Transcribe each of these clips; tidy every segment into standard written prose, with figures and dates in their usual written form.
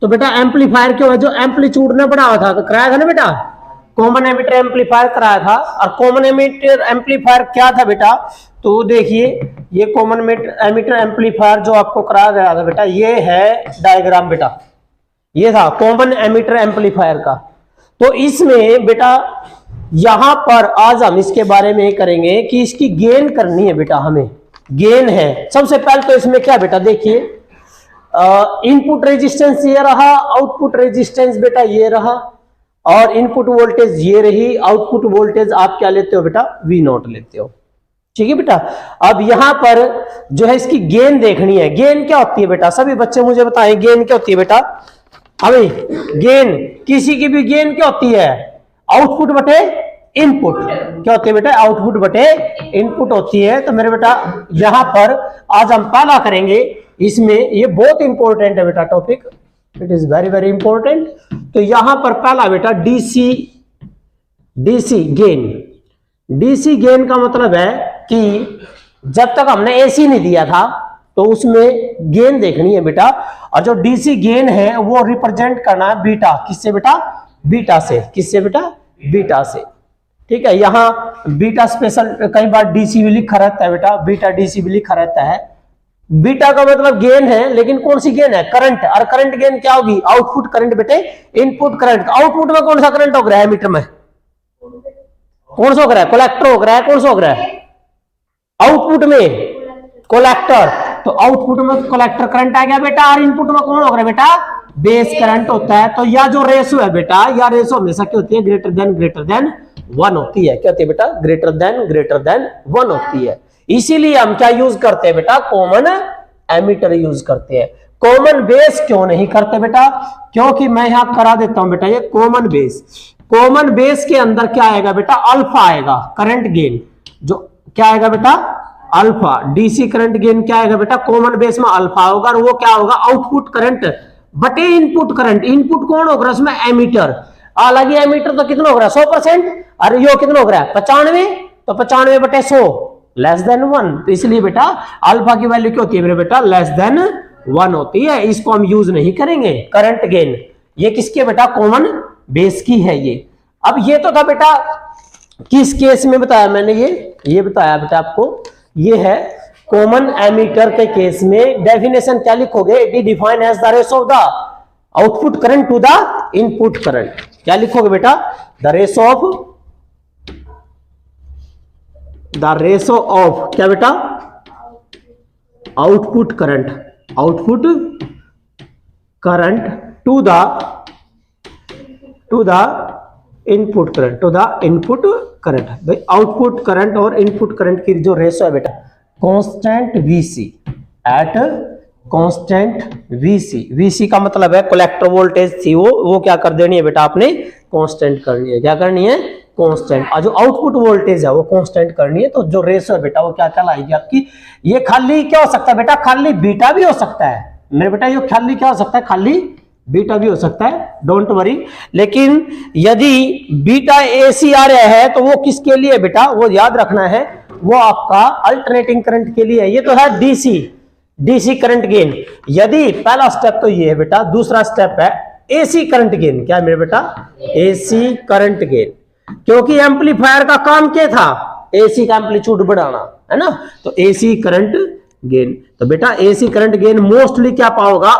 तो बेटा एम्पलीफायर क्यों है, जो एम्पलीट्यूड ने बढ़ाया था, तो कराया था ना बेटा, कॉमन एमिटर एम्पलीफायर कराया था। और कॉमन एमिटर एम्पलीफायर क्या था बेटा, तो देखिए ये कॉमन एमिटर एम्पलीफायर जो आपको कराया गया था बेटा, ये है डायग्राम बेटा, ये था कॉमन एमिटर एम्पलीफायर का। तो इसमें बेटा यहां पर आज हम इसके बारे में करेंगे कि इसकी गेन करनी है बेटा, हमें गेन है। सबसे पहले तो इसमें क्या बेटा देखिए, इनपुट रेजिस्टेंस ये रहा, आउटपुट रेजिस्टेंस बेटा ये रहा, और इनपुट वोल्टेज ये रही, आउटपुट वोल्टेज आप क्या लेते हो बेटा, V0 लेते हो, ठीक है बेटा। अब यहां पर जो है इसकी गेन देखनी है। गेन क्या होती है बेटा, सभी बच्चे मुझे बताएं गेन क्या होती है बेटा। अभी गेन, किसी की भी गेन क्या होती है, आउटपुट बटे इनपुट, क्या होती है बेटा, आउटपुट बटे इनपुट होती है। तो मेरे बेटा यहां पर आज हम पहला करेंगे, इसमें ये बहुत इंपॉर्टेंट है बेटा topic, it is very very important. तो यहां पर पहला बेटा डीसी गेन। डीसी गेन का मतलब है कि जब तक हमने एसी नहीं दिया था तो उसमें गेन देखनी है बेटा, और जो डीसी गेन है वो रिप्रेजेंट करना है बीटा, किससे बेटा, बीटा से, किससे बेटा, बीटा से, ठीक है। यहां बीटा स्पेशल कई बार डीसी भी लिखा रहता है बेटा, बीटा डीसी भी लिखा रहता है। बीटा का मतलब गेन है, लेकिन कौन सी गेन है, करंट। और करंट गेन क्या होगी, आउटपुट करंट बेटे इनपुट करंट। आउटपुट में कौन सा करंट हो रहा है, मीटर में कौन सा हो रहा है, कलेक्टर हो रहा है, कौन सा हो रहा है आउटपुट में, कलेक्टर। तो आउटपुट में कलेक्टर करंट आ गया बेटा, और इनपुट में कौन हो रहा है बेटा, बेस करंट होता है। तो यह जो रेशो है बेटा, यह रेशो हमेशा क्या होती है, ग्रेटर देन 1 होती है, क्या होती है बेटा, ग्रेटर देन 1 होती है। इसीलिए हम क्या यूज करते हैं बेटा, कॉमन एमीटर यूज करते हैं। कॉमन बेस क्यों नहीं करते बेटा, क्योंकि मैं यहां करा देता हूं बेटा, ये कॉमन बेस। कॉमन बेस के अंदर क्या आएगा बेटा, अल्फा आएगा, करंट गेन जो क्या आएगा बेटा, अल्फा। डीसी करंट गेन क्या आएगा बेटा, कॉमन बेस में अल्फा होगा, और वो क्या होगा, आउटपुट करंट बटे इनपुट करंट। इनपुट कौन होगा उसमें, एमीटर। हालांकि एमीटर तो कितना हो रहा है, 100%, और यो कितना हो रहा है 95, तो 95 बटे 100 लेस देन 1। तो इसलिए बेटा अल्फा की वैल्यू क्या होती है मेरे बेटा, लेस देन 1 होती है। इसको हम यूज नहीं करेंगे। करंट गेन ये किसके बेटा, कॉमन बेस की है ये। अब ये तो था बेटा किस केस में बताया मैंने, ये बताया बेटा आपको, ये है कॉमन एमीटर के केस में। डेफिनेशन क्या लिखोगे, it is defined as the ratio of the output current to the input current. क्या लिखोगे बेटा, द रेशो ऑफ क्या बेटा, output current to the input current. भाई आउटपुट करंट और इनपुट करंट की जो रेशो है बेटा, constant VC at constant VC का मतलब है कलेक्टर वोल्टेज थी वो क्या कर देनी है बेटा, आपने कांस्टेंट करनी है। क्या करनी है, कांस्टेंट। और जो आउटपुट वोल्टेज है वो कांस्टेंट करनी है। तो जो रेशो है बेटा वो क्या कहलाएगी आपकी, ये खाली क्या हो सकता है बेटा, खाली बीटा भी हो सकता है मेरे बेटा, ये खाली क्या हो सकता है, खाली बीटा भी हो सकता है, डोंट वरी। लेकिन यदि बीटा एसी आ रहा है तो वो किसके लिए बेटा, वो याद रखना है, वो आपका अल्टरनेटिंग करंट के लिए। ये तो है डीसी करंट गेन। यदि पहला स्टेप तो ये है बेटा, दूसरा स्टेप है एसी करंट गेन। क्या है मेरे बेटा, एसी करंट गेन। क्योंकि एम्पलीफायर का काम क्या था, एसी का एम्पलीट्यूड बढ़ाना है ना, तो एसी करंट गेन। तो बेटा एसी करंट गेन मोस्टली क्या पाओगा,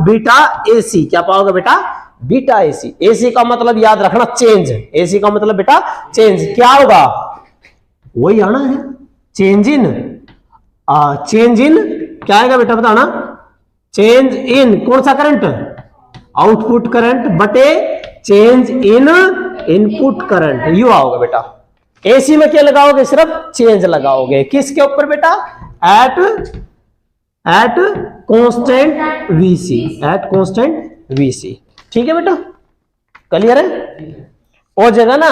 बीटा एसी। क्या पाओगे बेटा, बीटा एसी। एसी का मतलब याद रखना चेंज, एसी का मतलब बेटा चेंज। क्या होगा, वही आना है, चेंज इन क्या आएगा बेटा बताना, चेंज इन कौन सा करंट, आउटपुट करंट बटे change in input current, you आओगे बेटा। एसी में क्या लगाओगे, सिर्फ चेंज लगाओगे, किसके ऊपर बेटा, एट कांस्टेंट वीसी। ठीक है बेटा, क्लियर है, हो जाएगा ना।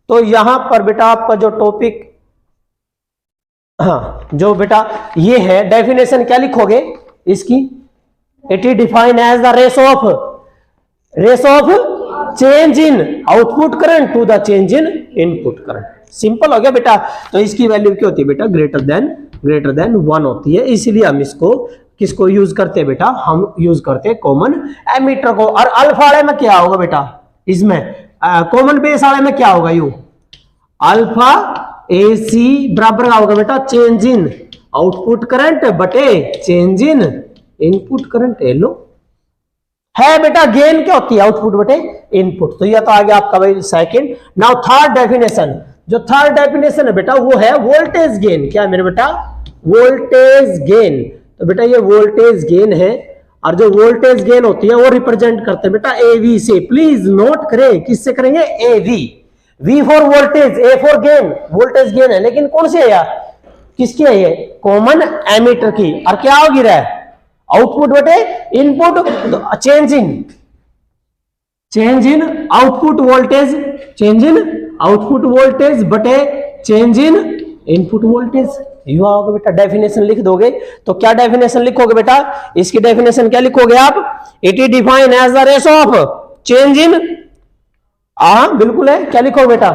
तो यहां पर बेटा आपका जो टॉपिक, हाँ जो बेटा ये है, डेफिनेशन क्या लिखोगे इसकी, it is defined as the ratio of change in output current to the change in input current. Simple हो गया बेटा। तो इसकी वैल्यू क्या होती है बेटा, ग्रेटर देन 1 होती है। इसलिए हम इसको किसको यूज करते हैं बेटा, हम यूज करते हैं कॉमन एमीटर को। और अल्फा वाले में क्या होगा बेटा, इसमें कॉमन बेस वाले में क्या होगा, यू अल्फा ए सी बराबर का होगा बेटा चेंज इन आउटपुट करंट बटे चेंज इन इनपुट करंट। लो है बेटा, गेन क्या होती है, आउटपुट बटे इनपुट। तो यह तो आ गया आपका भाई सेकंड। नाउ थर्ड डेफिनेशन, जो थर्ड डेफिनेशन है बेटा वो है वोल्टेज गेन। क्या है मेरे बेटा, वोल्टेज गेन। तो बेटा ये वोल्टेज गेन है, और जो वोल्टेज गेन होती है वो रिप्रेजेंट करते हैं बेटा एवी से। प्लीज नोट करें, किससे करेंगे, A V. V for voltage, A for gain, voltage gain है, लेकिन कौन सी है यार, किसकी है ये, कॉमन एमीटर की। और क्या हो गिरा है, आउटपुट बटे इनपुट, तो change in output voltage, change in output voltage बटे change in input voltage. U आओगे बेटा, डेफिनेशन लिख दोगे तो क्या डेफिनेशन लिखोगे बेटा, इसकी डेफिनेशन क्या लिखोगे आप, it is defined as the ratio of change in, बिल्कुल है, क्या लिखोगे बेटा,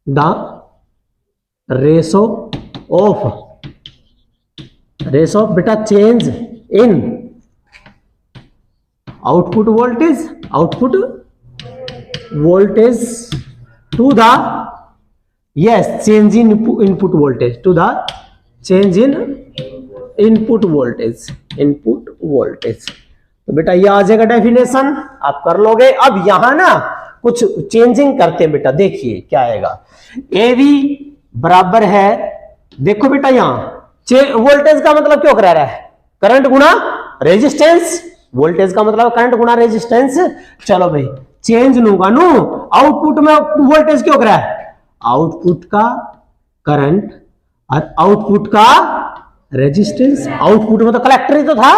द रेशो ऑफ बेटा change in output voltage to the, yes, change in input voltage to the change in input voltage। तो बेटा ये आ जाएगा डेफिनेशन, आप कर लोगे। अब यहां ना कुछ चेंजिंग करते हैं बेटा, देखिए क्या आएगा। एवी बराबर है, देखो बेटा यहां वोल्टेज का मतलब क्यों करा रहा है, करंट गुणा रेजिस्टेंस, वोल्टेज का मतलब करंट गुणा रेजिस्टेंस। चलो भाई चेंज लूंगा नो, आउटपुट में वोल्टेज क्यों करा है, आउटपुट का करंट और आउटपुट का रेजिस्टेंस। आउटपुट में तो कलेक्टर ही तो था,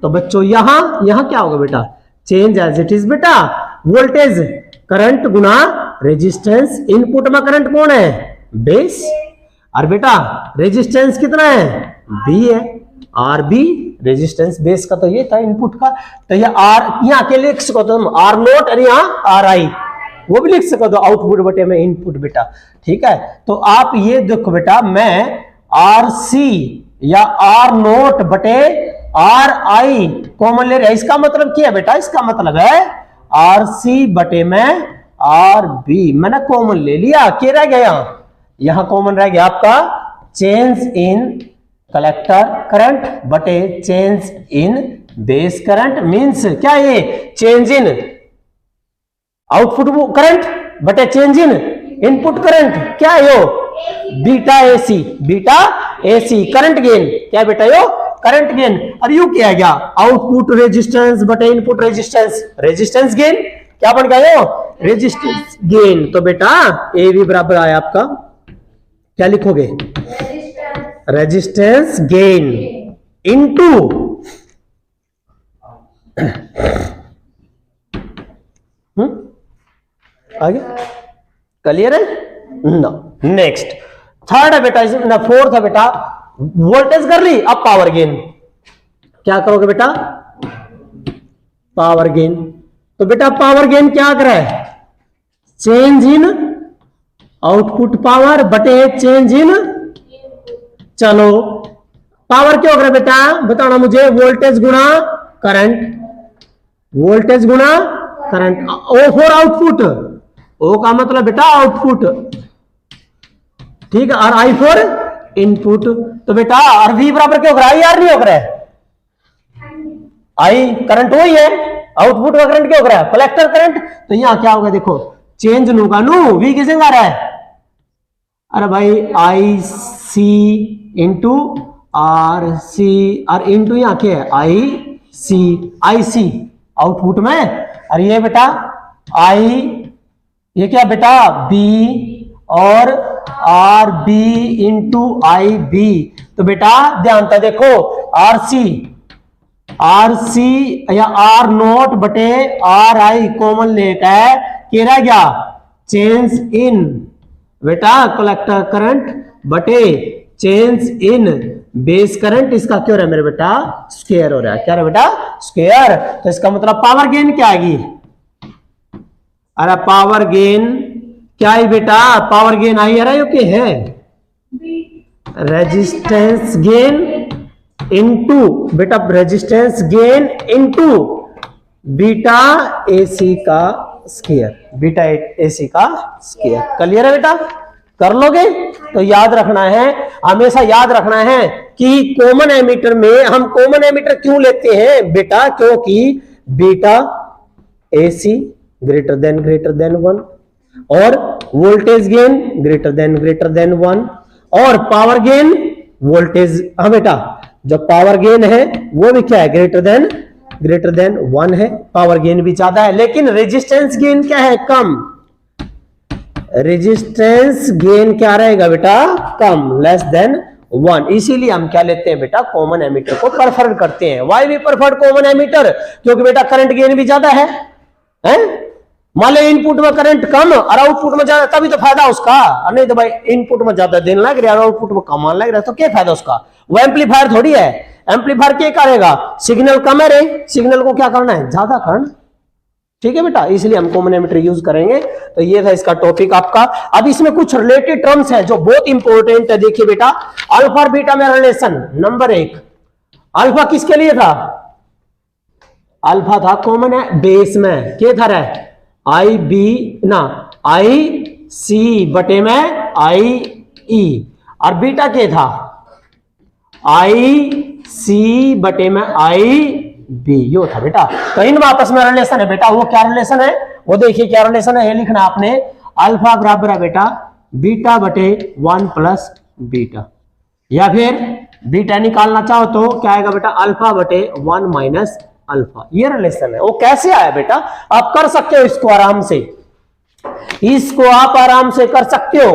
तो बच्चों यहां क्या होगा बेटा, चेंज एज इट इज बेटा, वोल्टेज करंट गुना रेजिस्टेंस। इनपुट में करंट कौन है, बेस, और बेटा रेजिस्टेंस कितना है, बी है, आर बी रेजिस्टेंस बेस का, तो ये था इनपुट का। तो ये आर यहां के लिख सको तुम आर नोट, और यहां आर आई, वो भी लिख सको तो आउटपुट बटे में इनपुट बेटा, ठीक है। तो आप ये देखो बेटा, मैं आर सी या आर नोट बटे आर आई कॉमन ले रहा है, इसका मतलब क्या है बेटा, इसका मतलब है आर सी बटे में आर बी, मैंने कॉमन ले लिया, क्या रह गया यहां कॉमन रह गया आपका चेंज इन कलेक्टर करंट बटे चेंज इन बेस करंट। मींस क्या ये चेंज इन आउटपुट करंट बटे चेंज इन इनपुट करंट, क्या है यो, बीटा एसी करंट गेन, क्या बेटा यो करंट गेन। और यू क्या गया, आउटपुट रेजिस्टेंस बटे इनपुट रेजिस्टेंस गेन, क्या बन गया यो, रेजिस्टेंस गेन। तो बेटा ए भी बराबर आया आपका, क्या लिखोगे, रेजिस्टेंस गेन इनटू आगे क्लियर है ना। नेक्स्ट थर्ड है बेटा, ना फोर्थ है बेटा, वोल्टेज कर ली, अब पावर गेन, क्या करोगे बेटा, पावर गेन। तो बेटा पावर गेन क्या कर रहा है, चेंज इन आउटपुट पावर बटे चेंज इन, चलो पावर क्या हो रहा है बेटा, बताना मुझे, वोल्टेज गुणा करंट, ओ फॉर आउटपुट, ओ का मतलब बेटा आउटपुट, ठीक है, और आई फॉर इनपुट। तो बेटा और वी बराबर क्या हो रहा है, आई आर नहीं हो रहा है, आई करंट वही है, आउटपुट का करंट क्या हो रहा है, कलेक्टर करंट। तो यहां क्या होगा देखो, चेंज लूंगा नो, वी किसे आ रहा है, अरे भाई आई सी इंटू आर सी, और इंटू यहां क्या है आई सी आउटपुट में, और ये बेटा आई, ये क्या बेटा बी, और आर बी इंटू आई बी। तो बेटा ध्यान था देखो, आर सी या आर नोट बटे आर आई कॉमन लेकर क्या रह गया, चेंज इन बेटा कलेक्टर करंट बटे चेंज इन बेस करंट, इसका क्यों रहा है मेरे बेटा, स्क्वायर हो रहा है, क्या रहा बेटा, स्क्वायर। तो इसका मतलब पावर गेन क्या आएगी, अरे पावर गेन क्या है बेटा, पावर गेन आई आ रहा है, है रेजिस्टेंस गेन इनटू बेटा resistance gain into beta AC का स्क्वायर, बीटा एसी का स्क्वायर। क्लियर है बेटा? कर लोगे? तो याद रखना है, हमेशा याद रखना है कि कॉमन एमीटर में हम कॉमन एमीटर क्यों लेते हैं बेटा? क्योंकि बीटा एसी ग्रेटर देन 1 और वोल्टेज गेन ग्रेटर देन 1 और पावर गेन वोल्टेज, हाँ बेटा जो पावर गेन है वो भी क्या है? ग्रेटर देन 1 है, पावर गेन भी ज्यादा है। लेकिन रेजिस्टेंस गेन क्या है? कम। रेजिस्टेंस गेन क्या रहेगा बेटा? कम, लेस देन 1। इसीलिए हम क्या लेते हैं बेटा? कॉमन एमीटर को प्रेफर करते हैं। Why we prefer common emitter? क्योंकि बेटा करंट गेन भी ज्यादा है, मान लो इनपुट में करंट कम और आउटपुट में ज्यादा, तभी तो फायदा उसका। नहीं तो भाई इनपुट में ज्यादा देने लग रहा है और आउटपुट में कम आने लग रहा है, तो क्या फायदा उसका? वो एम्पलीफायर थोड़ी है। एम्पलीफायर क्या करेगा? सिग्नल कम है रे, सिग्नल को क्या करना है? ज्यादा करना। ठीक है बेटा, इसलिए हम कॉमन एमीटर यूज करेंगे। तो ये था इसका टॉपिक आपका। अब इसमें कुछ रिलेटेड टर्म्स है जो बहुत इंपॉर्टेंट है। देखिए बेटा, अल्फा और बीटा में रिलेशन नंबर 1, अल्फा किसके लिए था? अल्फा था कॉमन है बेस में, क्या था रे? आई बी ना आई सी बटे में आई ई, और बीटा क्या था? आई सी बटे में आई बी, यो था बेटा। तो इन आपस में रिलेशन है बेटा। वो क्या रिलेशन है? वो देखिए क्या रिलेशन है, ये लिखना आपने। अल्फा बराबर है बेटा बीटा बटे 1 प्लस बीटा, या फिर बीटा निकालना चाहो तो क्या आएगा बेटा? अल्फा बटे 1 माइनस अल्फा। ये रिलेशन है। वो कैसे आया बेटा? आप कर सकते हो इसको आराम से, इसको आप आराम से कर सकते हो।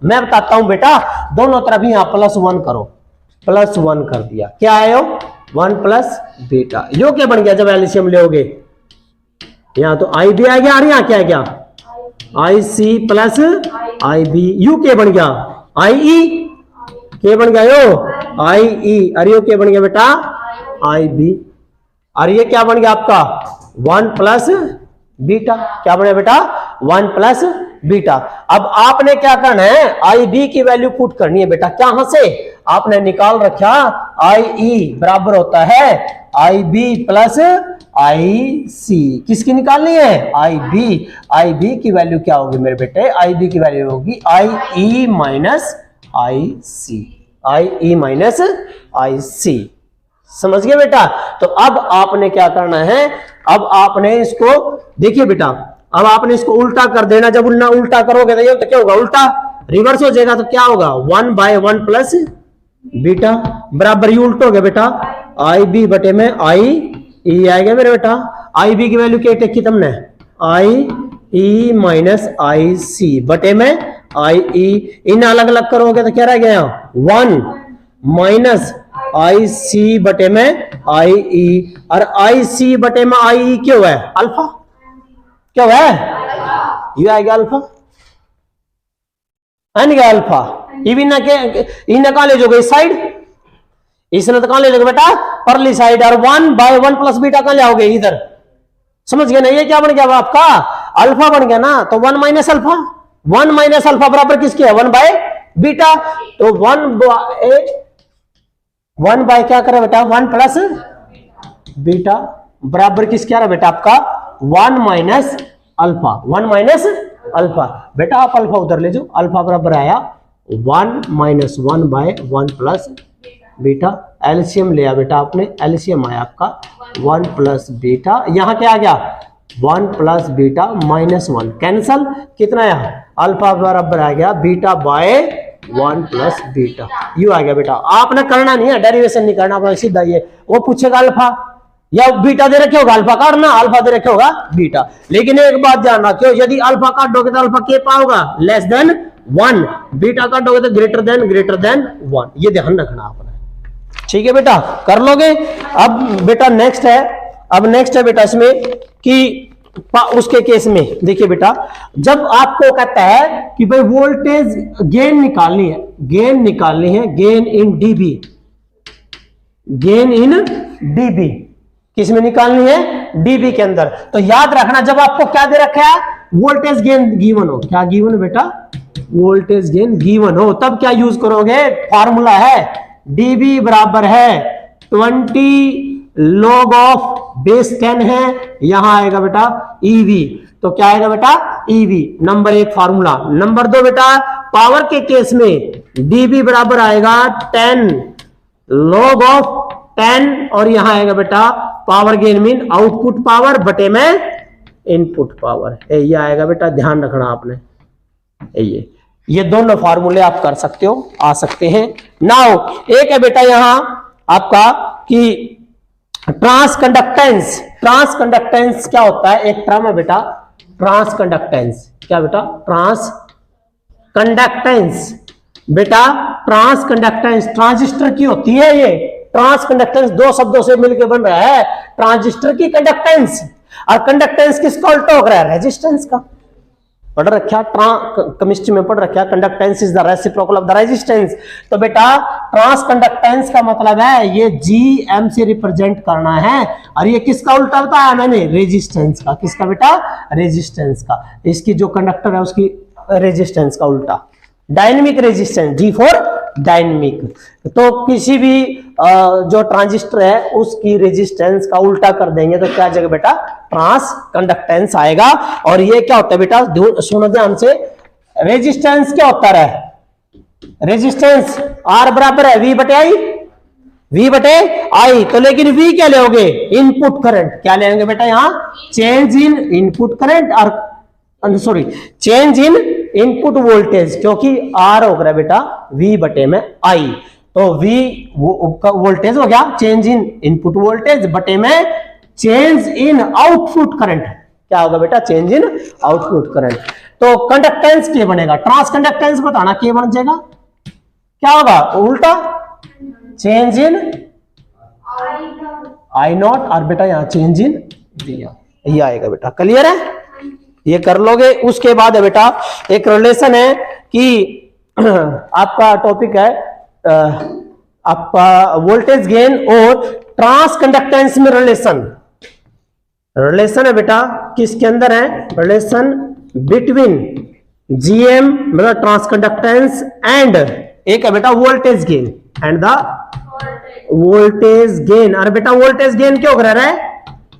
मैं बताता हूं बेटा, दोनों तरफ यहां +1 करो, +1 कर दिया, क्या आए हो? 1 प्लस बीटा। यो क्या बन गया जब एलसीएम लोगे? यहां तो आई बी आ गया, और यहां क्या है? क्या I C plus I B. U क्या बन गया? आई ई। क्या बन गया यो? आई ई। और यो क्या बन गया बेटा? आई बी। और ये क्या बन गया आपका? 1 प्लस बीटा। क्या बने बेटा? 1 प्लस बीटा। अब आपने क्या करना है? आई बी की वैल्यू पुट करनी है बेटा। क्या से आपने निकाल रखा? आई ई बराबर होता है आई बी प्लस आई सी। किसकी निकालनी है? आई बी। आई बी की वैल्यू क्या होगी मेरे बेटे? आई बी की वैल्यू होगी आई ई माइनस आई सी, आई ई माइनस आई सी। समझ गए बेटा? तो अब आपने क्या करना है? अब आपने इसको देखिए बेटा, अब आपने इसको उल्टा कर देना। जब उल्टा करोगे तो क्या होगा? उल्टा रिवर्स हो जाएगा। तो क्या होगा? 1/1 प्लस बीटा बराबर यू उल्टोगे बेटा आई बी बटे में आई ई आएगा मेरे बेटा। आई बी की वैल्यू क्या टेकी तुमने? आई ई माइनस आई सी बटे में आई ई। इन अलग अलग करोगे तो क्या रह गया? 1 माइनस आई सी बटे में आई ई, और आई सी बटे में आई ई क्यों है? अल्फा। क्या है? ये आएगा अल्फा, अल्फा। इन कहा ले जाओगे? इस साइड, इसने तो कहा ले जाओगे बेटा? परली साइड। और 1/1 प्लस बीटा कहां ले आओगे? इधर। समझ गए ना? ये क्या बन गया आपका? अल्फा बन गया ना। तो 1 माइनस अल्फा, 1 माइनस अल्फा बराबर किसके है? 1/बीटा। तो 1 बाय क्या करे बेटा? 1 प्लस बीटा बराबर किसके आ रहा है बेटा आपका? 1 माइनस अल्फा, 1 माइनस अल्फा। बेटा आप अल्फा उधर ले जाओ, अल्फा बराबर आया 1 माइनस 1/1 प्लस बीटा। एलसीएम लिया बेटा आपने, एलसीएम आया आपका 1 प्लस बीटा। यहां क्या आ गया? 1 प्लस बीटा माइनस 1 कैंसल। कितना आया? अल्फा बराबर आ गया beta by 1 plus beta. U आ गया बेटा। आपने करना नहीं है, डेरिवेशन नहीं करना, सीधा ये वो पूछेगा अल्फा या बीटा दे रखे होगा, अल्फा काटना, अल्फा दे रखे होगा बीटा। लेकिन एक बात ध्यान रखियो, यदि अल्फा काटोगे तो अल्फा क्या पाओगा? Less than 1। बीटा काटोगे तो ग्रेटर देन 1। ये ध्यान रखना आपने। ठीक है बेटा, कर लोगे? अब बेटा नेक्स्ट है, अब नेक्स्ट है बेटा इसमें कि उसके केस में देखिए बेटा, जब आपको कहता है कि भाई वोल्टेज गेन निकालनी है, गेन निकालनी है, gain in dB, gain in dB किस में निकालनी है? डीबी के अंदर। तो याद रखना, जब आपको क्या दे रखा है? वोल्टेज गेन गिवन हो। क्या गिवन बेटा? वोल्टेज गेन गिवन हो, तब क्या यूज करोगे? फार्मूला है डीबी बराबर है 20 log ऑफ बेस 10 है, यहां आएगा बेटा ईवी। तो क्या आएगा बेटा ईवी, नंबर 1 फार्मूला। नंबर 2 बेटा पावर के केस में डीबी बराबर आएगा 10 log ऑफ 10 और यहां आएगा बेटा power gain mean output power बटे में इनपुट पावर, ये आएगा बेटा, ध्यान रखना आपने। ये दोनों फार्मूले आप कर सकते हो, आ सकते हैं। नाउ एक है बेटा यहां आपका कि ट्रांसकंडक्टेंस। ट्रांसकंडक्टेंस क्या होता है, एक टर्म है बेटा ट्रांसकंडक्टेंस। क्या बेटा ट्रांसकंडक्टेंस, बेटा ट्रांसकंडक्टेंस ट्रांजिस्टर की होती है। ये ट्रांसकंडक्टेंस दो शब्दों से मिलकर बन रहा है, ट्रांजिस्टर की कंडक्टेंस, और कंडक्टेंस किसका उल्टा हो रहा है, रेजिस्टेंस का। पढ़ रखा केमिस्ट्री में, पढ़ रखा conductance is the reciprocal of the resistance. तो बेटा ट्रांस कंडक्टेंस का मतलब है ये जीएम से रिप्रेजेंट करना है, और ये किसका उल्टा बताया मैंने, रेजिस्टेंस का। किसका बेटा, रेजिस्टेंस का। इसकी जो कंडक्टर है उसकी रेजिस्टेंस का उल्टा, dynamic resistance, D for dynamic. तो किसी भी जो ट्रांजिस्टर है उसकी रेजिस्टेंस का उल्टा कर देंगे तो क्या जगह बेटा ट्रांस कंडक्टेंस आएगा। और ये क्या होता है बेटा, सुनो ध्यान से, रेजिस्टेंस क्या होता है, रेजिस्टेंस आर बराबर है वी बटे आई, वी बटे आई। तो लेकिन वी क्या लोगे, इनपुट करंट। क्या लेंगे बेटा यहां, चेंज इन इनपुट करंट, और sorry change in input voltage, क्योंकि आर हो गया बेटा वी बटे में आई। तो वी वोल्टेज हो गया, चेंज इन इनपुट वोल्टेज बटे में चेंज इन आउटपुट करंट। क्या होगा बेटा, चेंज इन आउटपुट करंट। तो कंडक्टेंस क्या बनेगा, ट्रांस कंडक्टेंस बताना क्या बन जाएगा, क्या होगा उल्टा, चेंज इन आई नॉट, और बेटा यहां चेंज इन ये आएगा बेटा। क्लियर है, ये कर लोगे। उसके बाद है बेटा एक रिलेशन है कि आपका टॉपिक है आपका वोल्टेज गेन और ट्रांस कंडक्टेंस में रिलेशन। रिलेशन है बेटा किसके अंदर है, रिलेशन बिटवीन जीएम मतलब ट्रांस कंडक्टेंस एंड एक है बेटा voltage gain and the voltage gain. और बेटा वोल्टेज गेन क्यों कर रहा है,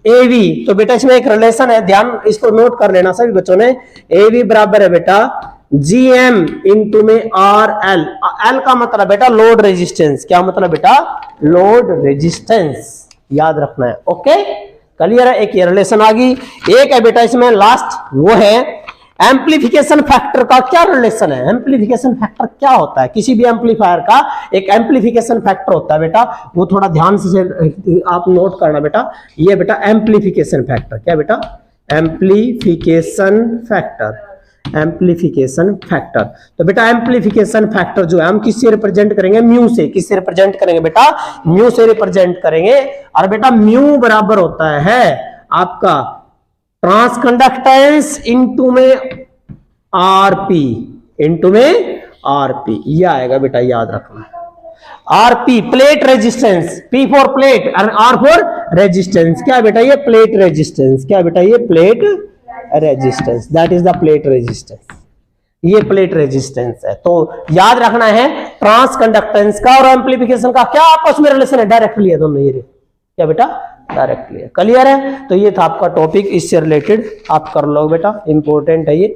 एवी। तो बेटा इसमें एक रिलेशन है, ध्यान इसको नोट कर लेना सभी बच्चों ने। एवी बराबर है बेटा जीएम इंटू में आर एल। एल का मतलब बेटा लोड रेजिस्टेंस। क्या मतलब बेटा, लोड रेजिस्टेंस, याद रखना है। ओके क्लियर है, एक ये रिलेशन आ गई। एक है बेटा इसमें लास्ट, वो है एम्प्लीफिकेशन फैक्टर का क्या रिलेशन है। एम्प्लीफिकेशन फैक्टर क्या होता है, किसी भी एम्पलीफायर का एक एम्प्लीफिकेशन फैक्टर होता है बेटा, वो थोड़ा ध्यान से आप नोट करना बेटा। ये बेटा एम्प्लीफिकेशन फैक्टर, क्या बेटा, एम्प्लीफिकेशन फैक्टर, एम्प्लीफिकेशन फैक्टर। तो बेटा एम्प्लीफिकेशन फैक्टर जो है हम किससे रिप्रेजेंट करेंगे, म्यू से। किससे रिप्रेजेंट करेंगे बेटा, म्यू से रिप्रेजेंट करेंगे। और बेटा म्यू बराबर होता है आपका ट्रांस कंडक्टेंस इंटू में आरपी, इंटू में आरपी, ये आएगा बेटा, याद रखना। RP plate resistance, P for plate और आर फॉर रेजिस्टेंस। क्या बेटा, ये प्लेट रेजिस्टेंस। क्या बेटा, ये plate resistance, that is the plate resistance. ये प्लेट रेजिस्टेंस है। तो याद रखना है ट्रांस कंडक्टेंस का और एम्प्लीफिकेशन का क्या आपस में रिलेशन है, डायरेक्टली है दोनों। ये क्या बेटा, डायरेक्टली है। क्लियर है। तो ये था आपका टॉपिक, इससे रिलेटेड आप कर लो बेटा, इंपॉर्टेंट है ये।